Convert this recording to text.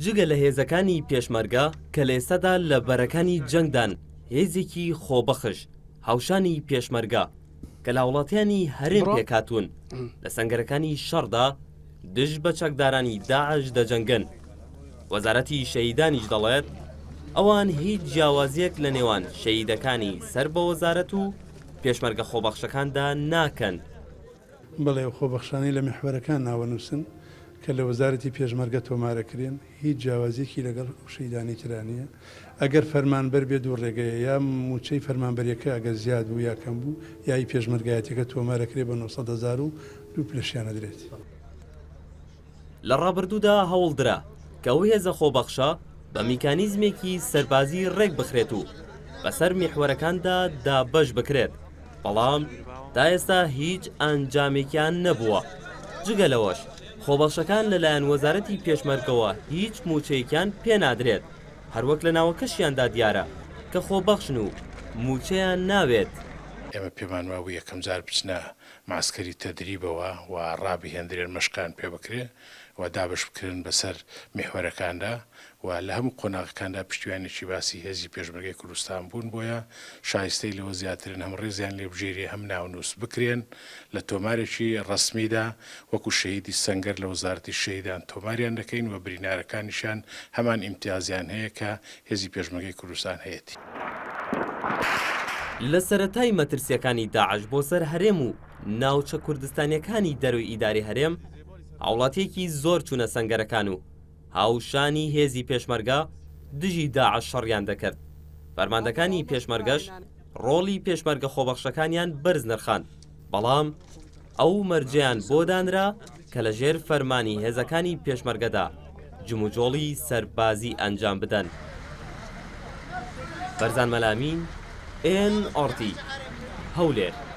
جگە لە هێزەکانی پێشمەرگە کە لە ئێستادا لە بەرەکانی جەنگدان هێزێکی خۆبەخش هاوشانی پێشمەرگە کە لە وڵاتیانی هەرێم پێکاتون لە سەنگەرەکانی شەڕدا دژ بە چەکدارانی داعش دەجەنگن. وەزارەتی شەهیدانیش دەڵێت ئەوان هیچ جیاوازیەک لە نێوان شەهیدەکانی سەر بە وەزارەت و پێشمەرگە خۆبەخشەکاندا ناکەن. بەڵێ خۆبەخشانی لە میحوەرەکان ناوەنووسن کە لە وەزارەتی پێشمەرگە تۆمارەکرێن هیچ جیاوازیەکی لەگەڵ شەیدانی ترانیە. ئەگەر فەرمانبەر بێ دوو ڕێگەیە یا موچەی فەرمانبەریەکە ئەگەر زیاد بوو یا کەم بوو یای پێشمەرگایەتەکە تۆمارەکرێ بە 900,000 و دوو پلەشیانە درێت. لە ڕابردوودا هەوڵدرا کە ئەو هێزە خۆبەخشە بە میکانیزمێکی سەربازی ڕێک بخرێت و بەسەر میحوەرەکاندا دابەش بکرێت، بەڵام تا ئێستا هیچ ئەنجامێکیان نەبووە. جگە لەوەش خۆبەخشەکان لەلایەن وەزارەتی پێشمەرگەوە هیچ موچەیەکیان پێنادرێت، هەروەک لە ناوەکەشیاندا دیارە کە خۆبەخشن و موچەیان ناوێت. ئێمە پێمان وابوو یەکەم جار بچنە ماسکەری تەدریبەوە و ڕابی هێندرێن مەشکان پێ بکرێ و دابش بکردن بەسەر میحوەرەکاندا و لە هەموو قۆناغەکاندا پشتیوانێکی باسی هێزی پێشمەرگەی کوردستان بوون. بۆیە شایستەی لەوە زیاترن هەم ڕێزیان لێبژێری هەم ناونووس بکرێن لە تۆمارێکی ڕسمیدا وەکو شەهیدی سەنگەر لە وەزارەتی شەهیدان تۆماریان دەکەین و برینارەکانیشان هەمان ئیمتیازیان هەیە کە هێزی پێشمەرگەی کوردستان هەیەی. لە سەرەتای مەترسیەکانی داعش بۆ سەر هەرێم و ناوچە کوردستانیەکانی دەروی ئیداری هەرێم هاوڵاتیەکی زۆر چوونە سەنگەرەکان و هاوشانی هێزی پێشمەرگە دژی داعش شەڕیان دەکرد. فەرماندەکانی پێشمەرگەش ڕۆڵی پێشمەرگە خۆبەخشەکانیان بەرز نرخاند، بەڵام ئەو مەرجیان بۆ دانرا کە لە ژێر فەرمانی هێزەکانی پێشمەرگەدا جموجۆڵی سەربازی ئەنجام بدەن. بەرزان مەلامین، NRT هەولێر.